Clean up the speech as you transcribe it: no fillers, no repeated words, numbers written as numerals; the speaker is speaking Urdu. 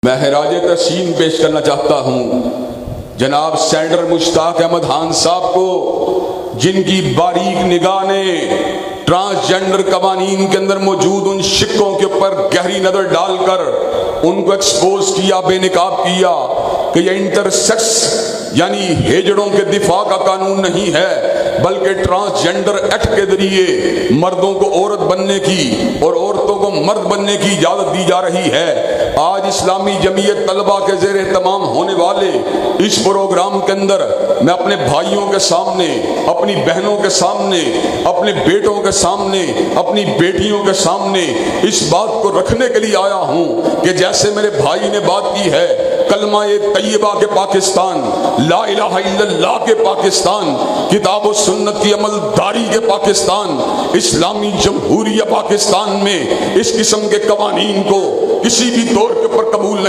میں خراج تحسین پیش کرنا چاہتا ہوں جناب سینڈر مشتاق احمد خان صاحب کو، جن کی باریک نگاہ نے ٹرانسجنڈر قوانین کے اندر موجود ان شکوں کے اوپر گہری نظر ڈال کر ان کو ایکسپوز کیا، بے نقاب کیا کہ یہ انٹرسیکس یعنی ہیجڑوں کے دفاع کا قانون نہیں ہے، بلکہ ٹرانسجنڈر ایکٹ کے ذریعے مردوں کو عورت بننے کی اور عورتوں کو مرد بننے کی اجازت دی جا رہی ہے۔ آج اسلامی جمعیت طلبہ کے زیر اہتمام ہونے والے اس پروگرام کے اندر میں اپنے بھائیوں کے سامنے، اپنی بہنوں کے سامنے، اپنے بیٹوں کے سامنے، اپنی بیٹیوں کے سامنے اس بات کو رکھنے کے لیے آیا ہوں کہ جیسے میرے بھائی نے بات کی ہے کلمہ طیبہ کے پاکستان، لا الہ الا اللہ کے پاکستان، کتاب و سنت کی عمل داری کے پاکستان، اسلامی جمہوریہ پاکستان میں اس قسم کے قوانین کو کسی بھی دور کے اوپر قبول نہیں